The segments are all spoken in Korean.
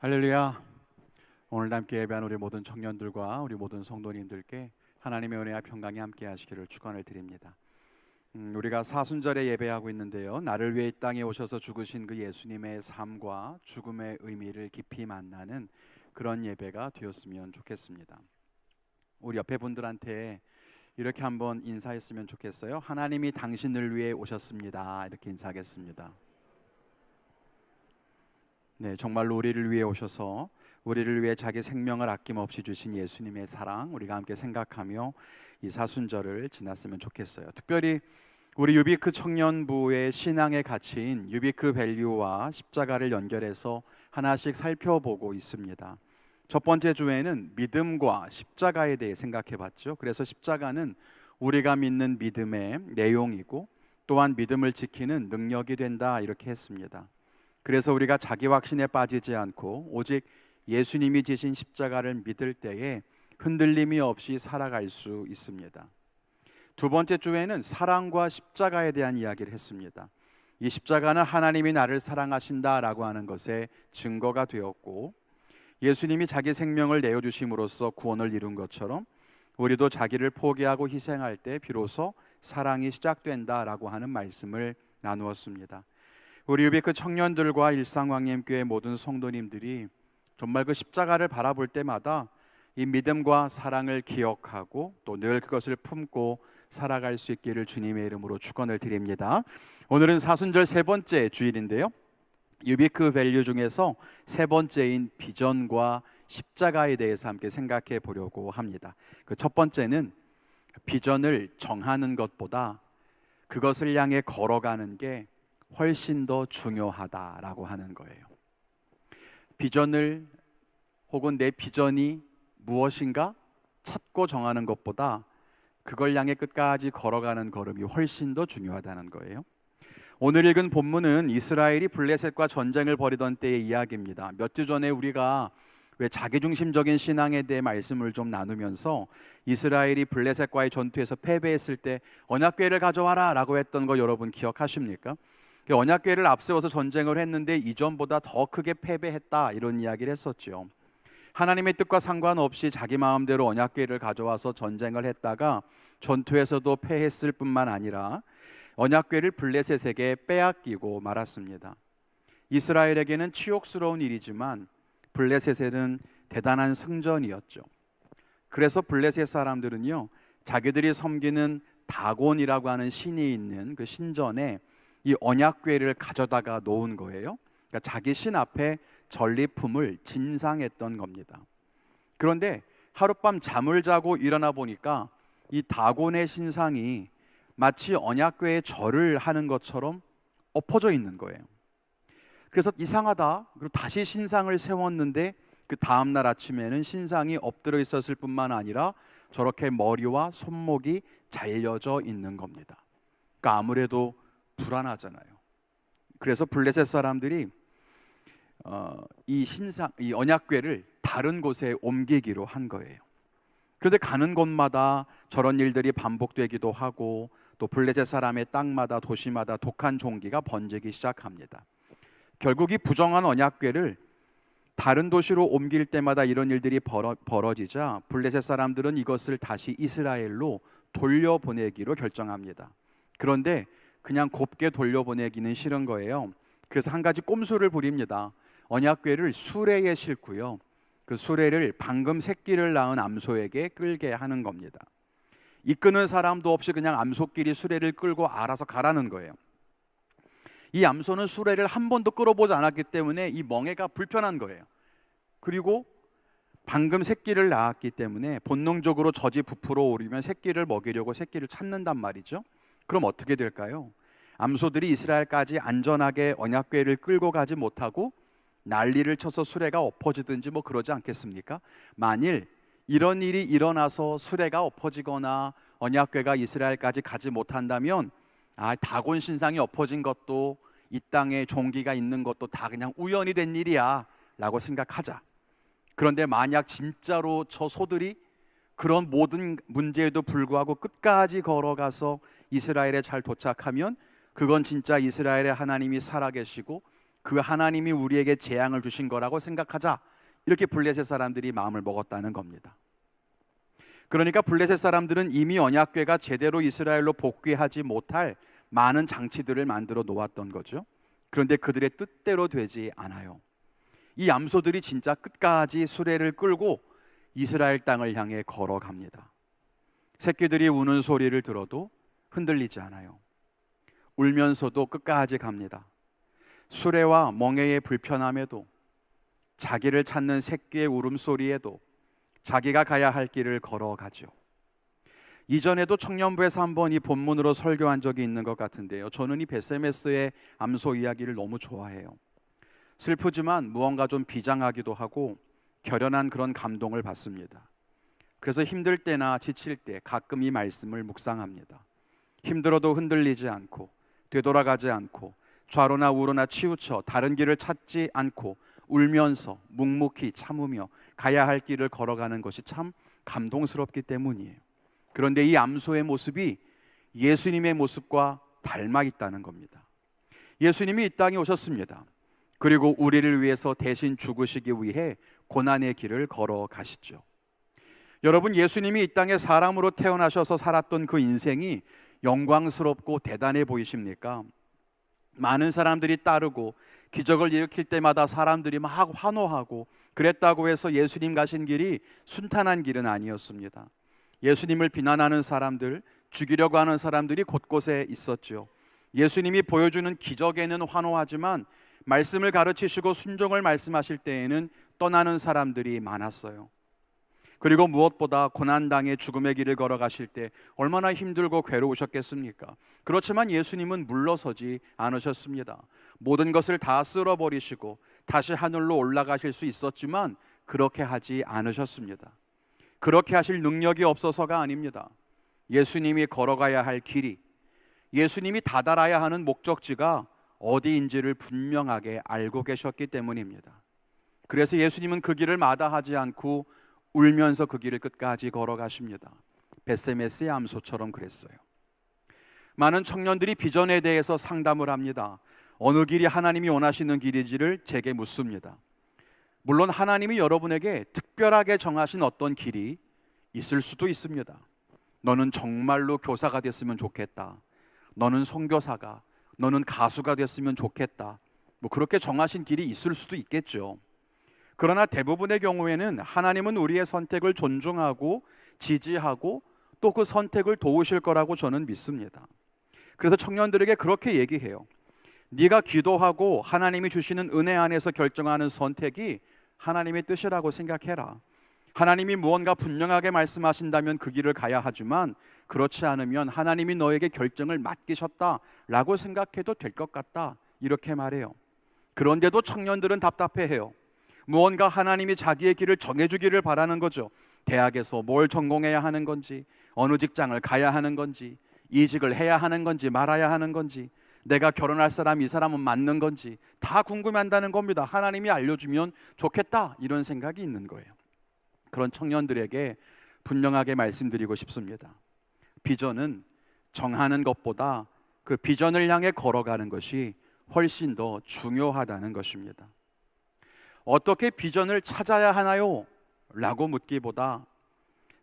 할렐루야. 오늘 함께 예배한 우리 모든 청년들과 우리 모든 성도님들께 하나님의 은혜와 평강이 함께 하시기를 축원을 드립니다. 우리가 사순절에 예배하고 있는데요, 나를 위해 이 땅에 오셔서 죽으신 그 예수님의 삶과 죽음의 의미를 깊이 만나는 그런 예배가 되었으면 좋겠습니다. 우리 옆에 분들한테 이렇게 한번 인사했으면 좋겠어요. 하나님이 당신을 위해 오셨습니다. 이렇게 인사하겠습니다. 네, 정말로 우리를 위해 오셔서 우리를 위해 자기 생명을 아낌없이 주신 예수님의 사랑, 우리가 함께 생각하며 이 사순절을 지났으면 좋겠어요. 특별히 우리 유비크 청년부의 신앙의 가치인 유비크 밸류와 십자가를 연결해서 하나씩 살펴보고 있습니다. 첫 번째 주에는 믿음과 십자가에 대해 생각해 봤죠. 그래서 십자가는 우리가 믿는 믿음의 내용이고 또한 믿음을 지키는 능력이 된다, 이렇게 했습니다. 그래서 우리가 자기 확신에 빠지지 않고 오직 예수님이 지신 십자가를 믿을 때에 흔들림이 없이 살아갈 수 있습니다. 두 번째 주에는 사랑과 십자가에 대한 이야기를 했습니다. 이 십자가는 하나님이 나를 사랑하신다라고 하는 것에 증거가 되었고, 예수님이 자기 생명을 내어주심으로써 구원을 이룬 것처럼 우리도 자기를 포기하고 희생할 때 비로소 사랑이 시작된다라고 하는 말씀을 나누었습니다. 우리 유비크 청년들과 일상광림교회 모든 성도님들이 정말 그 십자가를 바라볼 때마다 이 믿음과 사랑을 기억하고 또 늘 그것을 품고 살아갈 수 있기를 주님의 이름으로 축원을 드립니다. 오늘은 사순절 세 번째 주일인데요, 유비크 밸류 중에서 세 번째인 비전과 십자가에 대해서 함께 생각해 보려고 합니다. 그 첫 번째는 비전을 정하는 것보다 그것을 향해 걸어가는 게 훨씬 더 중요하다라고 하는 거예요. 비전을 혹은 내 비전이 무엇인가 찾고 정하는 것보다 그걸 향해 끝까지 걸어가는 걸음이 훨씬 더 중요하다는 거예요. 오늘 읽은 본문은 이스라엘이 블레셋과 전쟁을 벌이던 때의 이야기입니다. 몇 주 전에 우리가 왜 자기중심적인 신앙에 대해 말씀을 좀 나누면서 이스라엘이 블레셋과의 전투에서 패배했을 때 언약궤를 가져와라 라고 했던 거 여러분 기억하십니까? 언약궤를 앞세워서 전쟁을 했는데 이전보다 더 크게 패배했다, 이런 이야기를 했었죠. 하나님의 뜻과 상관없이 자기 마음대로 언약궤를 가져와서 전쟁을 했다가 전투에서도 패했을 뿐만 아니라 언약궤를 블레셋에게 빼앗기고 말았습니다. 이스라엘에게는 치욕스러운 일이지만 블레셋에는 대단한 승전이었죠. 그래서 블레셋 사람들은요, 자기들이 섬기는 다곤이라고 하는 신이 있는 그 신전에 이 언약궤를 가져다가 놓은 거예요. 그러니까 자기 신 앞에 전리품을 진상했던 겁니다. 그런데 하룻밤 잠을 자고 일어나 보니까 이 다곤의 신상이 마치 언약궤에 절을 하는 것처럼 엎어져 있는 거예요. 그래서 이상하다, 그리고 다시 신상을 세웠는데 그 다음날 아침에는 신상이 엎드려 있었을 뿐만 아니라 저렇게 머리와 손목이 잘려져 있는 겁니다. 그러니까 아무래도 불안하잖아요. 그래서 블레셋 사람들이 이 언약궤를 다른 곳에 옮기기로 한 거예요. 그런데 가는 곳마다 저런 일들이 반복되기도 하고 또 블레셋 사람의 땅마다 도시마다 독한 종기가 번지기 시작합니다. 결국 이 부정한 언약궤를 다른 도시로 옮길 때마다 이런 일들이 벌어지자 블레셋 사람들은 이것을 다시 이스라엘로 돌려보내기로 결정합니다. 그런데 그냥 곱게 돌려보내기는 싫은 거예요. 그래서 한 가지 꼼수를 부립니다. 언약궤를 수레에 싣고요, 그 수레를 방금 새끼를 낳은 암소에게 끌게 하는 겁니다. 이끄는 사람도 없이 그냥 암소끼리 수레를 끌고 알아서 가라는 거예요. 이 암소는 수레를 한 번도 끌어보지 않았기 때문에 이 멍에가 불편한 거예요. 그리고 방금 새끼를 낳았기 때문에 본능적으로 젖이 부풀어 오르면 새끼를 먹이려고 새끼를 찾는단 말이죠. 그럼 어떻게 될까요? 암소들이 이스라엘까지 안전하게 언약궤를 끌고 가지 못하고 난리를 쳐서 수레가 엎어지든지 뭐 그러지 않겠습니까? 만일 이런 일이 일어나서 수레가 엎어지거나 언약궤가 이스라엘까지 가지 못한다면 다곤 신상이 엎어진 것도 이 땅에 종기가 있는 것도 다 그냥 우연이 된 일이야 라고 생각하자. 그런데 만약 진짜로 저 소들이 그런 모든 문제에도 불구하고 끝까지 걸어가서 이스라엘에 잘 도착하면 그건 진짜 이스라엘의 하나님이 살아계시고 그 하나님이 우리에게 재앙을 주신 거라고 생각하자, 이렇게 블레셋 사람들이 마음을 먹었다는 겁니다. 그러니까 블레셋 사람들은 이미 언약궤가 제대로 이스라엘로 복귀하지 못할 많은 장치들을 만들어 놓았던 거죠. 그런데 그들의 뜻대로 되지 않아요. 이 암소들이 진짜 끝까지 수레를 끌고 이스라엘 땅을 향해 걸어갑니다. 새끼들이 우는 소리를 들어도 흔들리지 않아요. 울면서도 끝까지 갑니다. 수레와 멍에의 불편함에도, 자기를 찾는 새끼의 울음소리에도 자기가 가야 할 길을 걸어가죠. 이전에도 청년부에서 한번 이 본문으로 설교한 적이 있는 것 같은데요, 저는 이 베세메스의 암소 이야기를 너무 좋아해요. 슬프지만 무언가 좀 비장하기도 하고 결연한 그런 감동을 받습니다. 그래서 힘들 때나 지칠 때 가끔 이 말씀을 묵상합니다. 힘들어도 흔들리지 않고, 되돌아가지 않고, 좌로나 우로나 치우쳐 다른 길을 찾지 않고 울면서 묵묵히 참으며 가야 할 길을 걸어가는 것이 참 감동스럽기 때문이에요. 그런데 이 암소의 모습이 예수님의 모습과 닮아 있다는 겁니다. 예수님이 이 땅에 오셨습니다. 그리고 우리를 위해서 대신 죽으시기 위해 고난의 길을 걸어가시죠. 여러분, 예수님이 이 땅에 사람으로 태어나셔서 살았던 그 인생이 영광스럽고 대단해 보이십니까? 많은 사람들이 따르고 기적을 일으킬 때마다 사람들이 막 환호하고 그랬다고 해서 예수님 가신 길이 순탄한 길은 아니었습니다. 예수님을 비난하는 사람들, 죽이려고 하는 사람들이 곳곳에 있었죠. 예수님이 보여주는 기적에는 환호하지만 말씀을 가르치시고 순종을 말씀하실 때에는 떠나는 사람들이 많았어요. 그리고 무엇보다 고난당의 죽음의 길을 걸어가실 때 얼마나 힘들고 괴로우셨겠습니까? 그렇지만 예수님은 물러서지 않으셨습니다. 모든 것을 다 쓸어버리시고 다시 하늘로 올라가실 수 있었지만 그렇게 하지 않으셨습니다. 그렇게 하실 능력이 없어서가 아닙니다. 예수님이 걸어가야 할 길이, 예수님이 다다라야 하는 목적지가 어디인지를 분명하게 알고 계셨기 때문입니다. 그래서 예수님은 그 길을 마다하지 않고 울면서 그 길을 끝까지 걸어가십니다. 베세메스의 암소처럼 그랬어요. 많은 청년들이 비전에 대해서 상담을 합니다. 어느 길이 하나님이 원하시는 길인지를 제게 묻습니다. 물론 하나님이 여러분에게 특별하게 정하신 어떤 길이 있을 수도 있습니다. 너는 정말로 교사가 됐으면 좋겠다, 너는 선교사가, 너는 가수가 됐으면 좋겠다, 그렇게 정하신 길이 있을 수도 있겠죠. 그러나 대부분의 경우에는 하나님은 우리의 선택을 존중하고 지지하고 또 그 선택을 도우실 거라고 저는 믿습니다. 그래서 청년들에게 그렇게 얘기해요. 네가 기도하고 하나님이 주시는 은혜 안에서 결정하는 선택이 하나님의 뜻이라고 생각해라. 하나님이 무언가 분명하게 말씀하신다면 그 길을 가야 하지만 그렇지 않으면 하나님이 너에게 결정을 맡기셨다라고 생각해도 될 것 같다, 이렇게 말해요. 그런데도 청년들은 답답해해요. 무언가 하나님이 자기의 길을 정해주기를 바라는 거죠. 대학에서 뭘 전공해야 하는 건지, 어느 직장을 가야 하는 건지, 이직을 해야 하는 건지 말아야 하는 건지, 내가 결혼할 사람, 이 사람은 맞는 건지 다 궁금해한다는 겁니다. 하나님이 알려주면 좋겠다, 이런 생각이 있는 거예요. 그런 청년들에게 분명하게 말씀드리고 싶습니다. 비전은 정하는 것보다 그 비전을 향해 걸어가는 것이 훨씬 더 중요하다는 것입니다. 어떻게 비전을 찾아야 하나요? 라고 묻기보다,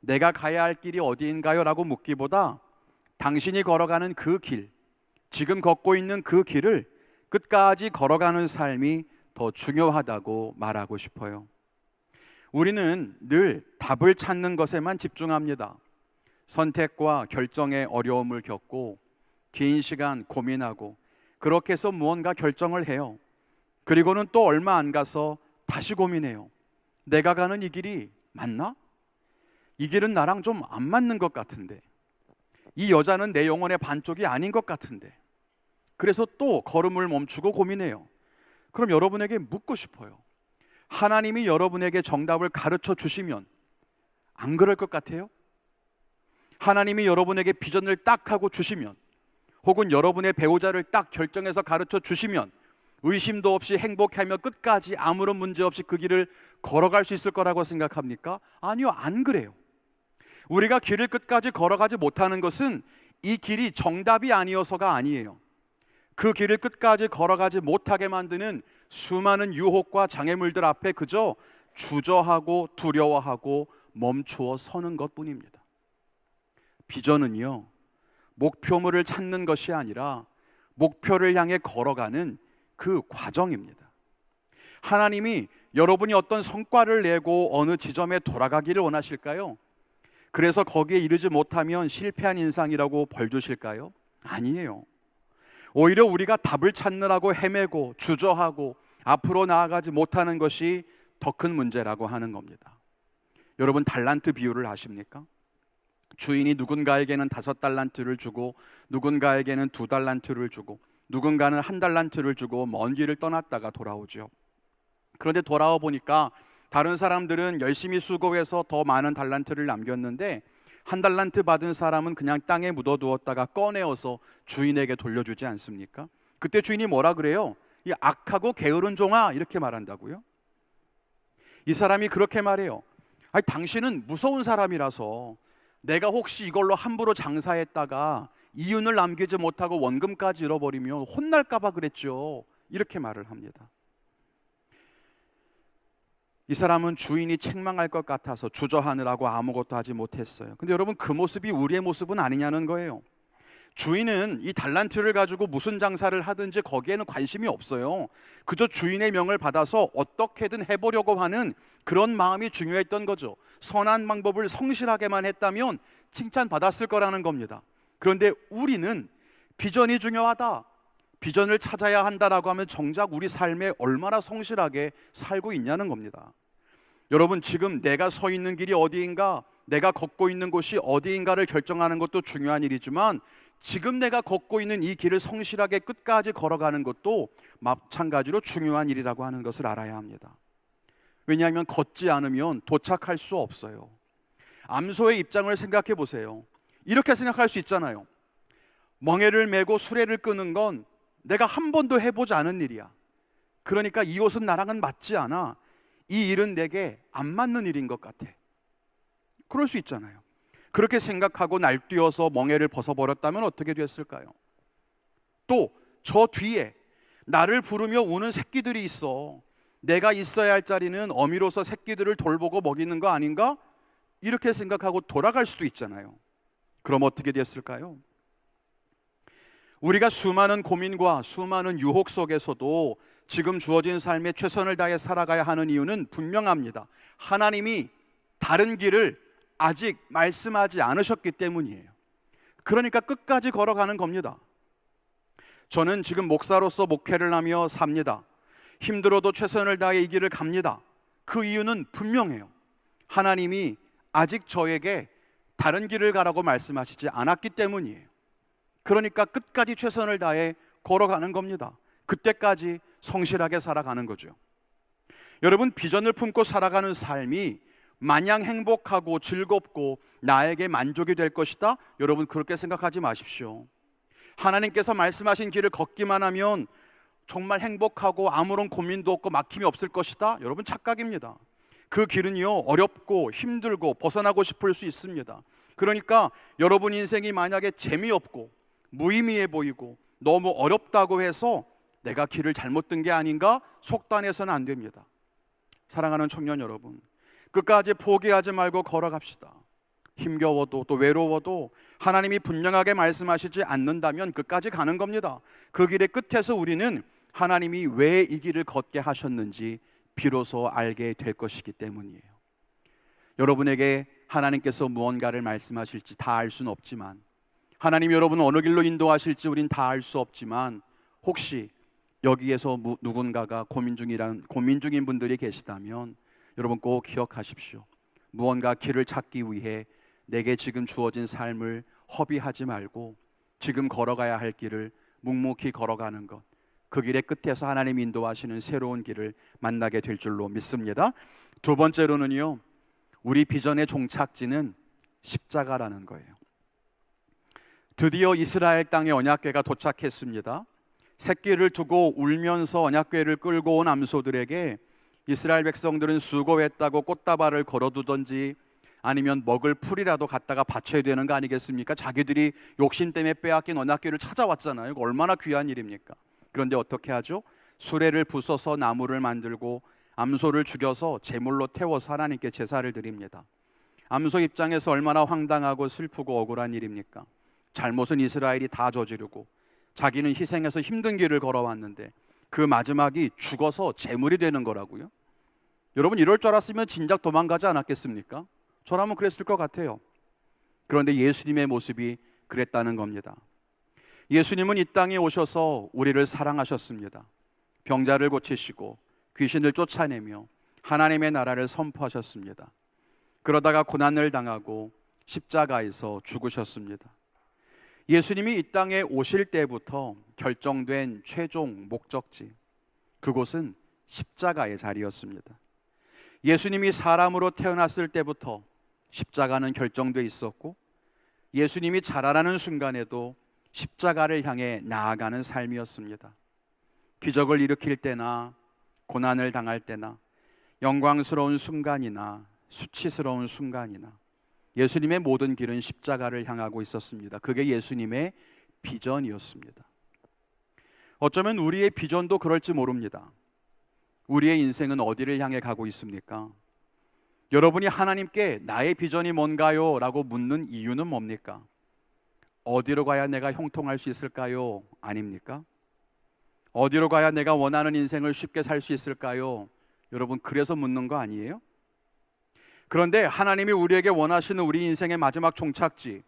내가 가야 할 길이 어디인가요? 라고 묻기보다 당신이 걸어가는 그 길, 지금 걷고 있는 그 길을 끝까지 걸어가는 삶이 더 중요하다고 말하고 싶어요. 우리는 늘 답을 찾는 것에만 집중합니다. 선택과 결정의 어려움을 겪고 긴 시간 고민하고 그렇게 해서 무언가 결정을 해요. 그리고는 또 얼마 안 가서 다시 고민해요. 내가 가는 이 길이 맞나? 이 길은 나랑 좀 안 맞는 것 같은데, 이 여자는 내 영혼의 반쪽이 아닌 것 같은데. 그래서 또 걸음을 멈추고 고민해요. 그럼 여러분에게 묻고 싶어요. 하나님이 여러분에게 정답을 가르쳐 주시면 안 그럴 것 같아요? 하나님이 여러분에게 비전을 딱 하고 주시면, 혹은 여러분의 배우자를 딱 결정해서 가르쳐 주시면 의심도 없이 행복하며 끝까지 아무런 문제 없이 그 길을 걸어갈 수 있을 거라고 생각합니까? 아니요, 안 그래요. 우리가 길을 끝까지 걸어가지 못하는 것은 이 길이 정답이 아니어서가 아니에요. 그 길을 끝까지 걸어가지 못하게 만드는 수많은 유혹과 장애물들 앞에 그저 주저하고 두려워하고 멈추어 서는 것뿐입니다. 비전은요, 목표물을 찾는 것이 아니라 목표를 향해 걸어가는 그 과정입니다. 하나님이 여러분이 어떤 성과를 내고 어느 지점에 돌아가기를 원하실까요? 그래서 거기에 이르지 못하면 실패한 인상이라고 벌 주실까요? 아니에요. 오히려 우리가 답을 찾느라고 헤매고 주저하고 앞으로 나아가지 못하는 것이 더 큰 문제라고 하는 겁니다. 여러분, 달란트 비유를 아십니까? 주인이 누군가에게는 5달란트를 주고 누군가에게는 2달란트를 주고 누군가는 1달란트를 주고 먼 길을 떠났다가 돌아오죠. 그런데 돌아와 보니까 다른 사람들은 열심히 수고해서 더 많은 달란트를 남겼는데 1달란트 받은 사람은 그냥 땅에 묻어두었다가 꺼내어서 주인에게 돌려주지 않습니까? 그때 주인이 뭐라 그래요? 이 악하고 게으른 종아, 이렇게 말한다고요? 이 사람이 그렇게 말해요. 아니, 당신은 무서운 사람이라서 내가 혹시 이걸로 함부로 장사했다가 이윤을 남기지 못하고 원금까지 잃어버리면 혼날까 봐 그랬죠. 이렇게 말을 합니다. 이 사람은 주인이 책망할 것 같아서 주저하느라고 아무것도 하지 못했어요. 근데 여러분, 그 모습이 우리의 모습은 아니냐는 거예요. 주인은 이 달란트를 가지고 무슨 장사를 하든지 거기에는 관심이 없어요. 그저 주인의 명을 받아서 어떻게든 해보려고 하는 그런 마음이 중요했던 거죠. 선한 방법을 성실하게만 했다면 칭찬받았을 거라는 겁니다. 그런데 우리는 비전이 중요하다, 비전을 찾아야 한다라고 하면 정작 우리 삶에 얼마나 성실하게 살고 있냐는 겁니다. 여러분, 지금 내가 서 있는 길이 어디인가, 내가 걷고 있는 곳이 어디인가를 결정하는 것도 중요한 일이지만 지금 내가 걷고 있는 이 길을 성실하게 끝까지 걸어가는 것도 마찬가지로 중요한 일이라고 하는 것을 알아야 합니다. 왜냐하면 걷지 않으면 도착할 수 없어요. 암소의 입장을 생각해 보세요. 이렇게 생각할 수 있잖아요. 멍에를 메고 수레를 끄는 건 내가 한 번도 해보지 않은 일이야. 그러니까 이 옷은 나랑은 맞지 않아. 이 일은 내게 안 맞는 일인 것 같아. 그럴 수 있잖아요. 그렇게 생각하고 날뛰어서 멍에를 벗어버렸다면 어떻게 됐을까요? 또 저 뒤에 나를 부르며 우는 새끼들이 있어. 내가 있어야 할 자리는 어미로서 새끼들을 돌보고 먹이는 거 아닌가? 이렇게 생각하고 돌아갈 수도 있잖아요. 그럼 어떻게 됐을까요? 우리가 수많은 고민과 수많은 유혹 속에서도 지금 주어진 삶에 최선을 다해 살아가야 하는 이유는 분명합니다. 하나님이 다른 길을 아직 말씀하지 않으셨기 때문이에요. 그러니까 끝까지 걸어가는 겁니다. 저는 지금 목사로서 목회를 하며 삽니다. 힘들어도 최선을 다해 이 길을 갑니다. 그 이유는 분명해요. 하나님이 아직 저에게 다른 길을 가라고 말씀하시지 않았기 때문이에요. 그러니까 끝까지 최선을 다해 걸어가는 겁니다. 그때까지 성실하게 살아가는 거죠. 여러분, 비전을 품고 살아가는 삶이 마냥 행복하고 즐겁고 나에게 만족이 될 것이다? 여러분, 그렇게 생각하지 마십시오. 하나님께서 말씀하신 길을 걷기만 하면 정말 행복하고 아무런 고민도 없고 막힘이 없을 것이다? 여러분, 착각입니다. 그 길은요, 어렵고 힘들고 벗어나고 싶을 수 있습니다. 그러니까 여러분 인생이 만약에 재미없고 무의미해 보이고 너무 어렵다고 해서 내가 길을 잘못 든 게 아닌가 속단해서는 안 됩니다. 사랑하는 청년 여러분, 끝까지 포기하지 말고 걸어갑시다. 힘겨워도 또 외로워도 하나님이 분명하게 말씀하시지 않는다면 끝까지 가는 겁니다. 그 길의 끝에서 우리는 하나님이 왜 이 길을 걷게 하셨는지 비로소 알게 될 것이기 때문이에요. 여러분에게 하나님께서 무언가를 말씀하실지 다 알 수는 없지만, 하나님 여러분을 어느 길로 인도하실지 우린 다 알 수 없지만, 혹시 여기에서 누군가가 고민 중인 분들이 계시다면 여러분 꼭 기억하십시오. 무언가 길을 찾기 위해 내게 지금 주어진 삶을 허비하지 말고 지금 걸어가야 할 길을 묵묵히 걸어가는 것, 그 길의 끝에서 하나님 인도하시는 새로운 길을 만나게 될 줄로 믿습니다. 두 번째로는요, 우리 비전의 종착지는 십자가라는 거예요. 드디어 이스라엘 땅에 언약궤가 도착했습니다. 새끼를 두고 울면서 언약궤를 끌고 온 암소들에게 이스라엘 백성들은 수고했다고 꽃다발을 걸어두던지 아니면 먹을 풀이라도 갖다가 바쳐야 되는 거 아니겠습니까? 자기들이 욕심 때문에 빼앗긴 언약궤를 찾아왔잖아요. 이거 얼마나 귀한 일입니까? 그런데 어떻게 하죠? 수레를 부숴서 나무를 만들고 암소를 죽여서 제물로 태워서 하나님께 제사를 드립니다. 암소 입장에서 얼마나 황당하고 슬프고 억울한 일입니까? 잘못은 이스라엘이 다 저지르고 자기는 희생해서 힘든 길을 걸어왔는데 그 마지막이 죽어서 제물이 되는 거라고요? 여러분, 이럴 줄 알았으면 진작 도망가지 않았겠습니까? 저라면 그랬을 것 같아요. 그런데 예수님의 모습이 그랬다는 겁니다. 예수님은 이 땅에 오셔서 우리를 사랑하셨습니다. 병자를 고치시고 귀신을 쫓아내며 하나님의 나라를 선포하셨습니다. 그러다가 고난을 당하고 십자가에서 죽으셨습니다. 예수님이 이 땅에 오실 때부터 결정된 최종 목적지, 그곳은 십자가의 자리였습니다. 예수님이 사람으로 태어났을 때부터 십자가는 결정돼 있었고, 예수님이 자라나는 순간에도 십자가를 향해 나아가는 삶이었습니다. 기적을 일으킬 때나 고난을 당할 때나 영광스러운 순간이나 수치스러운 순간이나 예수님의 모든 길은 십자가를 향하고 있었습니다. 그게 예수님의 비전이었습니다. 어쩌면 우리의 비전도 그럴지 모릅니다. 우리의 인생은 어디를 향해 가고 있습니까? 여러분이 하나님께 나의 비전이 뭔가요? 라고 묻는 이유는 뭡니까? 어디로 가야 내가 형통할 수 있을까요? 아닙니까? 어디로 가야 내가 원하는 인생을 쉽게 살 수 있을까요? 여러분, 그래서 묻는 거 아니에요? 그런데 하나님이 우리에게 원하시는 우리 인생의 마지막 종착지,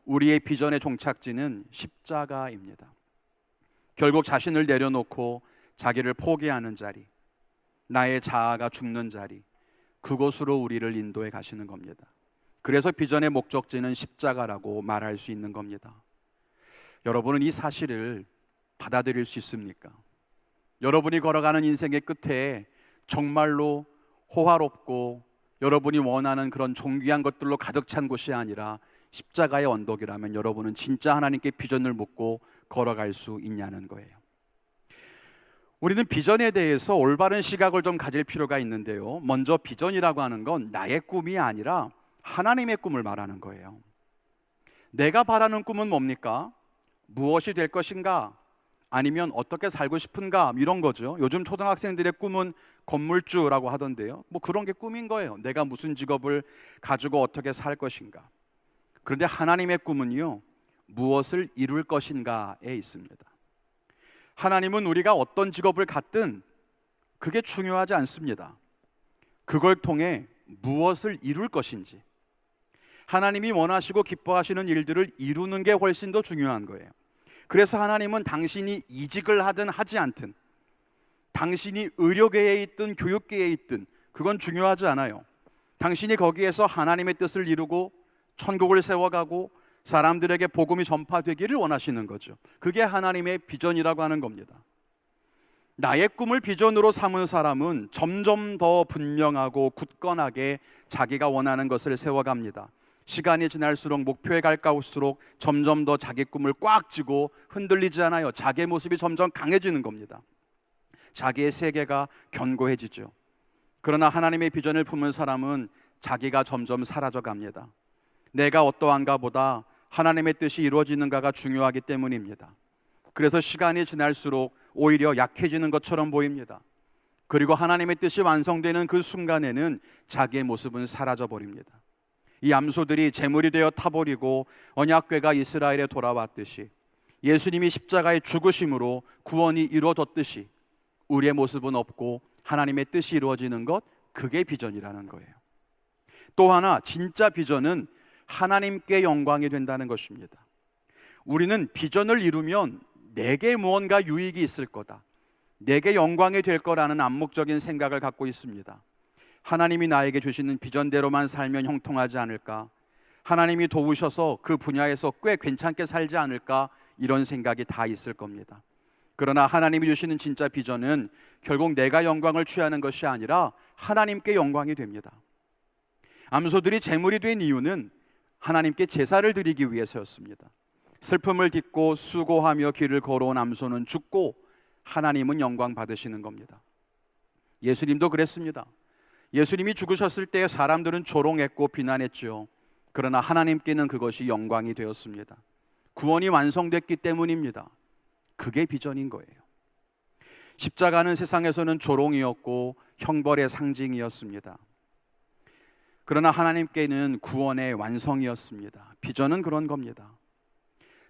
우리의 비전의 종착지는 십자가입니다. 결국 자신을 내려놓고 자기를 포기하는 자리, 나의 자아가 죽는 자리, 그곳으로 우리를 인도해 가시는 겁니다. 그래서 비전의 목적지는 십자가라고 말할 수 있는 겁니다. 여러분은 이 사실을 받아들일 수 있습니까? 여러분이 걸어가는 인생의 끝에 정말로 호화롭고 여러분이 원하는 그런 존귀한 것들로 가득 찬 곳이 아니라 십자가의 언덕이라면 여러분은 진짜 하나님께 비전을 묻고 걸어갈 수 있냐는 거예요. 우리는 비전에 대해서 올바른 시각을 좀 가질 필요가 있는데요, 먼저 비전이라고 하는 건 나의 꿈이 아니라 하나님의 꿈을 말하는 거예요. 내가 바라는 꿈은 뭡니까? 무엇이 될 것인가? 아니면 어떻게 살고 싶은가? 이런 거죠. 요즘 초등학생들의 꿈은 건물주라고 하던데요, 뭐 그런 게 꿈인 거예요. 내가 무슨 직업을 가지고 어떻게 살 것인가. 그런데 하나님의 꿈은요, 무엇을 이룰 것인가에 있습니다. 하나님은 우리가 어떤 직업을 갖든 그게 중요하지 않습니다. 그걸 통해 무엇을 이룰 것인지, 하나님이 원하시고 기뻐하시는 일들을 이루는 게 훨씬 더 중요한 거예요. 그래서 하나님은 당신이 이직을 하든 하지 않든, 당신이 의료계에 있든 교육계에 있든 그건 중요하지 않아요. 당신이 거기에서 하나님의 뜻을 이루고 천국을 세워가고 사람들에게 복음이 전파되기를 원하시는 거죠. 그게 하나님의 비전이라고 하는 겁니다. 나의 꿈을 비전으로 삼은 사람은 점점 더 분명하고 굳건하게 자기가 원하는 것을 세워갑니다. 시간이 지날수록 목표에 가까울수록 점점 더 자기 꿈을 꽉 쥐고 흔들리지 않아요. 자기의 모습이 점점 강해지는 겁니다. 자기의 세계가 견고해지죠. 그러나 하나님의 비전을 품은 사람은 자기가 점점 사라져 갑니다. 내가 어떠한가 보다 하나님의 뜻이 이루어지는가가 중요하기 때문입니다. 그래서 시간이 지날수록 오히려 약해지는 것처럼 보입니다. 그리고 하나님의 뜻이 완성되는 그 순간에는 자기의 모습은 사라져 버립니다. 이 암소들이 제물이 되어 타버리고 언약궤가 이스라엘에 돌아왔듯이, 예수님이 십자가의 죽으심으로 구원이 이루어졌듯이 우리의 모습은 없고 하나님의 뜻이 이루어지는 것, 그게 비전이라는 거예요. 또 하나, 진짜 비전은 하나님께 영광이 된다는 것입니다. 우리는 비전을 이루면 내게 무언가 유익이 있을 거다, 내게 영광이 될 거라는 암묵적인 생각을 갖고 있습니다. 하나님이 나에게 주시는 비전대로만 살면 형통하지 않을까, 하나님이 도우셔서 그 분야에서 꽤 괜찮게 살지 않을까, 이런 생각이 다 있을 겁니다. 그러나 하나님이 주시는 진짜 비전은 결국 내가 영광을 취하는 것이 아니라 하나님께 영광이 됩니다. 암소들이 제물이 된 이유는 하나님께 제사를 드리기 위해서였습니다. 슬픔을 딛고 수고하며 길을 걸어온 암소는 죽고 하나님은 영광 받으시는 겁니다. 예수님도 그랬습니다. 예수님이 죽으셨을 때 사람들은 조롱했고 비난했죠. 그러나 하나님께는 그것이 영광이 되었습니다. 구원이 완성됐기 때문입니다. 그게 비전인 거예요. 십자가는 세상에서는 조롱이었고 형벌의 상징이었습니다. 그러나 하나님께는 구원의 완성이었습니다. 비전은 그런 겁니다.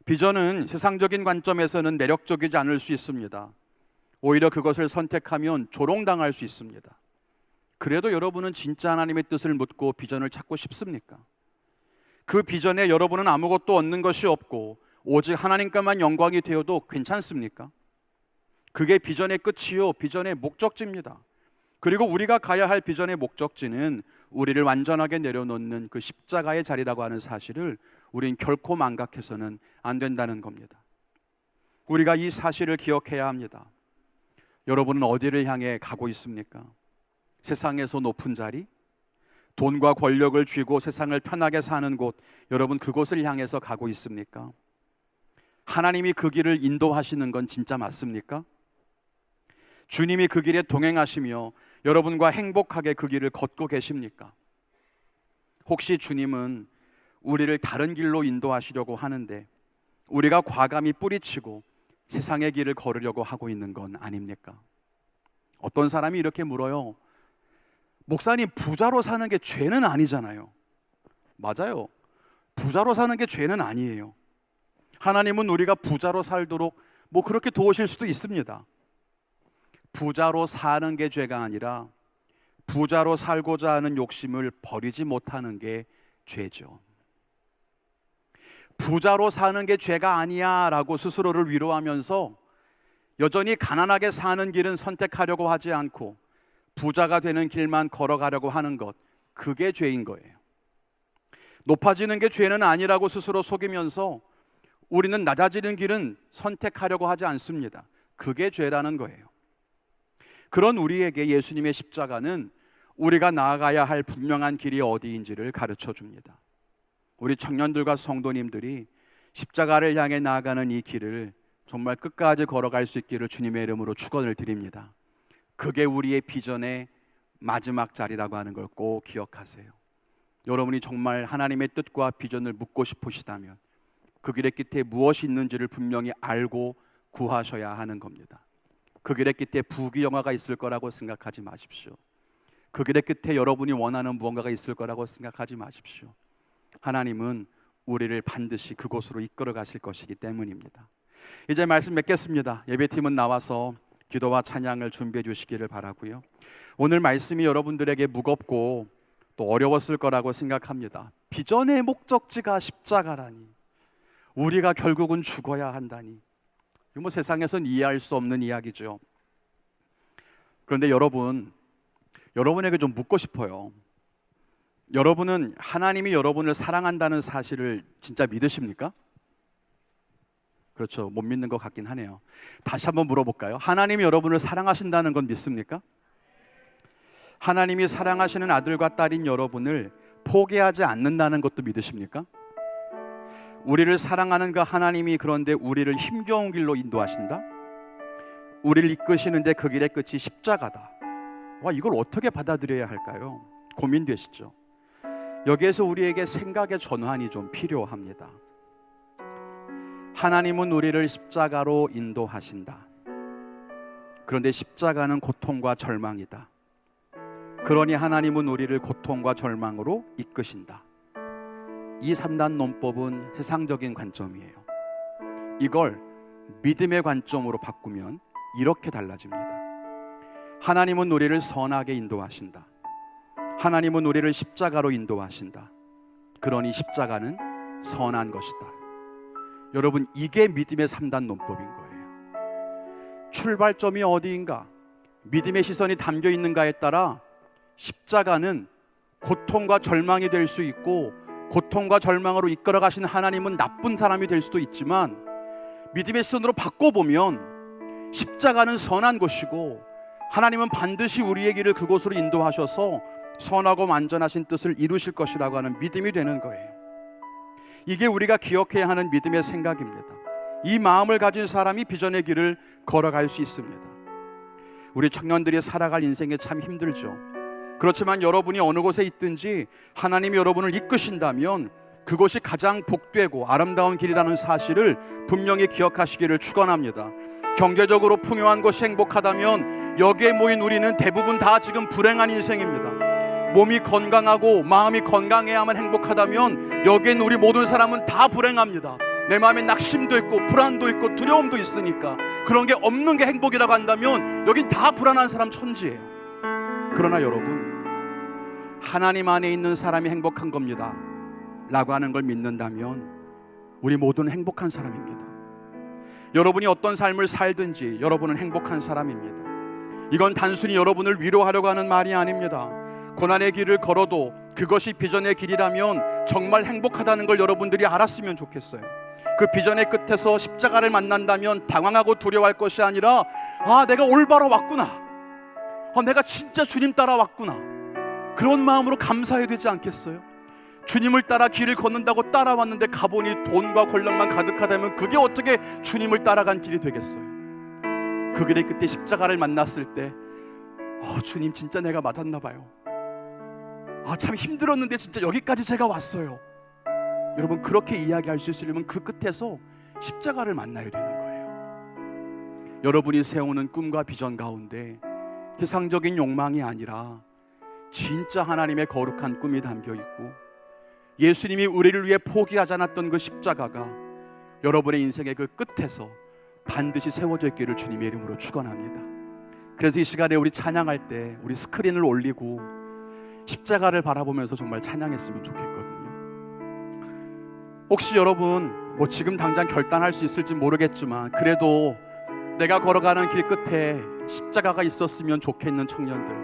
비전은 세상적인 관점에서는 매력적이지 않을 수 있습니다. 오히려 그것을 선택하면 조롱당할 수 있습니다. 그래도 여러분은 진짜 하나님의 뜻을 묻고 비전을 찾고 싶습니까? 그 비전에 여러분은 아무것도 얻는 것이 없고 오직 하나님께만 영광이 되어도 괜찮습니까? 그게 비전의 끝이요, 비전의 목적지입니다. 그리고 우리가 가야 할 비전의 목적지는 우리를 완전하게 내려놓는 그 십자가의 자리라고 하는 사실을 우린 결코 망각해서는 안 된다는 겁니다. 우리가 이 사실을 기억해야 합니다. 여러분은 어디를 향해 가고 있습니까? 세상에서 높은 자리? 돈과 권력을 쥐고 세상을 편하게 사는 곳, 여러분 그곳을 향해서 가고 있습니까? 하나님이 그 길을 인도하시는 건 진짜 맞습니까? 주님이 그 길에 동행하시며 여러분과 행복하게 그 길을 걷고 계십니까? 혹시 주님은 우리를 다른 길로 인도하시려고 하는데 우리가 과감히 뿌리치고 세상의 길을 걸으려고 하고 있는 건 아닙니까? 어떤 사람이 이렇게 물어요. 목사님, 부자로 사는 게 죄는 아니잖아요. 맞아요. 부자로 사는 게 죄는 아니에요. 하나님은 우리가 부자로 살도록 그렇게 도우실 수도 있습니다. 부자로 사는 게 죄가 아니라 부자로 살고자 하는 욕심을 버리지 못하는 게 죄죠. 부자로 사는 게 죄가 아니야 라고 스스로를 위로하면서 여전히 가난하게 사는 길은 선택하려고 하지 않고 부자가 되는 길만 걸어가려고 하는 것, 그게 죄인 거예요. 높아지는 게 죄는 아니라고 스스로 속이면서 우리는 낮아지는 길은 선택하려고 하지 않습니다. 그게 죄라는 거예요. 그런 우리에게 예수님의 십자가는 우리가 나아가야 할 분명한 길이 어디인지를 가르쳐 줍니다. 우리 청년들과 성도님들이 십자가를 향해 나아가는 이 길을 정말 끝까지 걸어갈 수 있기를 주님의 이름으로 축원을 드립니다. 그게 우리의 비전의 마지막 자리라고 하는 걸 꼭 기억하세요. 여러분이 정말 하나님의 뜻과 비전을 묻고 싶으시다면 그 길의 끝에 무엇이 있는지를 분명히 알고 구하셔야 하는 겁니다. 그 길의 끝에 부귀영화가 있을 거라고 생각하지 마십시오. 그 길의 끝에 여러분이 원하는 무언가가 있을 거라고 생각하지 마십시오. 하나님은 우리를 반드시 그곳으로 이끌어 가실 것이기 때문입니다. 이제 말씀 맺겠습니다. 예배팀은 나와서 기도와 찬양을 준비해 주시기를 바라고요. 오늘 말씀이 여러분들에게 무겁고 또 어려웠을 거라고 생각합니다. 비전의 목적지가 십자가라니, 우리가 결국은 죽어야 한다니, 이거 세상에선 이해할 수 없는 이야기죠. 그런데 여러분에게 좀 묻고 싶어요. 여러분은 하나님이 여러분을 사랑한다는 사실을 진짜 믿으십니까? 그렇죠. 못 믿는 것 같긴 하네요. 다시 한번 물어볼까요? 하나님이 여러분을 사랑하신다는 건 믿습니까? 하나님이 사랑하시는 아들과 딸인 여러분을 포기하지 않는다는 것도 믿으십니까? 우리를 사랑하는 그 하나님이 그런데 우리를 힘겨운 길로 인도하신다? 우리를 이끄시는데 그 길의 끝이 십자가다. 이걸 어떻게 받아들여야 할까요? 고민되시죠? 여기에서 우리에게 생각의 전환이 좀 필요합니다. 하나님은 우리를 십자가로 인도하신다. 그런데 십자가는 고통과 절망이다. 그러니 하나님은 우리를 고통과 절망으로 이끄신다. 이 3단 논법은 세상적인 관점이에요. 이걸 믿음의 관점으로 바꾸면 이렇게 달라집니다. 하나님은 우리를 선하게 인도하신다. 하나님은 우리를 십자가로 인도하신다. 그러니 십자가는 선한 것이다. 여러분, 이게 믿음의 3단 논법인 거예요. 출발점이 어디인가, 믿음의 시선이 담겨 있는가에 따라 십자가는 고통과 절망이 될 수 있고, 고통과 절망으로 이끌어 가신 하나님은 나쁜 사람이 될 수도 있지만, 믿음의 시선으로 바꿔보면 십자가는 선한 것이고 하나님은 반드시 우리의 길을 그곳으로 인도하셔서 선하고 완전하신 뜻을 이루실 것이라고 하는 믿음이 되는 거예요. 이게 우리가 기억해야 하는 믿음의 생각입니다. 이 마음을 가진 사람이 비전의 길을 걸어갈 수 있습니다. 우리 청년들이 살아갈 인생이 참 힘들죠. 그렇지만 여러분이 어느 곳에 있든지 하나님이 여러분을 이끄신다면 그것이 가장 복되고 아름다운 길이라는 사실을 분명히 기억하시기를 축원합니다. 경제적으로 풍요한 것이 행복하다면 여기에 모인 우리는 대부분 다 지금 불행한 인생입니다. 몸이 건강하고 마음이 건강해야만 행복하다면 여기엔 우리 모든 사람은 다 불행합니다. 내 마음에 낙심도 있고 불안도 있고 두려움도 있으니까 그런 게 없는 게 행복이라고 한다면 여긴 다 불안한 사람 천지예요. 그러나 여러분, 하나님 안에 있는 사람이 행복한 겁니다 라고 하는 걸 믿는다면 우리 모두는 행복한 사람입니다. 여러분이 어떤 삶을 살든지 여러분은 행복한 사람입니다. 이건 단순히 여러분을 위로하려고 하는 말이 아닙니다. 고난의 길을 걸어도 그것이 비전의 길이라면 정말 행복하다는 걸 여러분들이 알았으면 좋겠어요. 그 비전의 끝에서 십자가를 만난다면 당황하고 두려워할 것이 아니라 내가 올바로 왔구나, 내가 진짜 주님 따라왔구나, 그런 마음으로 감사해야 되지 않겠어요? 주님을 따라 길을 걷는다고 따라왔는데 가보니 돈과 권력만 가득하다면 그게 어떻게 주님을 따라간 길이 되겠어요? 그 길의 끝에 십자가를 만났을 때 주님 진짜 내가 맞았나 봐요. 참 힘들었는데 진짜 여기까지 제가 왔어요. 여러분, 그렇게 이야기할 수 있으려면 그 끝에서 십자가를 만나야 되는 거예요. 여러분이 세우는 꿈과 비전 가운데 세상적인 욕망이 아니라 진짜 하나님의 거룩한 꿈이 담겨있고 예수님이 우리를 위해 포기하지 않았던 그 십자가가 여러분의 인생의 그 끝에서 반드시 세워져 있기를 주님의 이름으로 축원합니다. 그래서 이 시간에 우리 찬양할 때 우리 스크린을 올리고 십자가를 바라보면서 정말 찬양했으면 좋겠거든요. 혹시 여러분 지금 당장 결단할 수 있을지 모르겠지만 그래도 내가 걸어가는 길 끝에 십자가가 있었으면 좋겠는 청년들,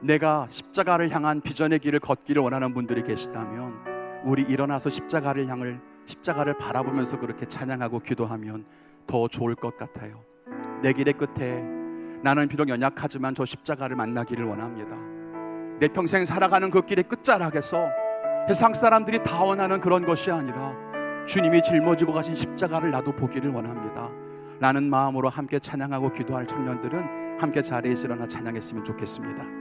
내가 십자가를 향한 비전의 길을 걷기를 원하는 분들이 계시다면 우리 일어나서 십자가를 바라보면서 그렇게 찬양하고 기도하면 더 좋을 것 같아요. 내 길의 끝에 나는 비록 연약하지만 저 십자가를 만나기를 원합니다. 내 평생 살아가는 그 길의 끝자락에서 세상 사람들이 다 원하는 그런 것이 아니라 주님이 짊어지고 가신 십자가를 나도 보기를 원합니다 라는 마음으로 함께 찬양하고 기도할 청년들은 함께 자리에서 일어나 찬양했으면 좋겠습니다.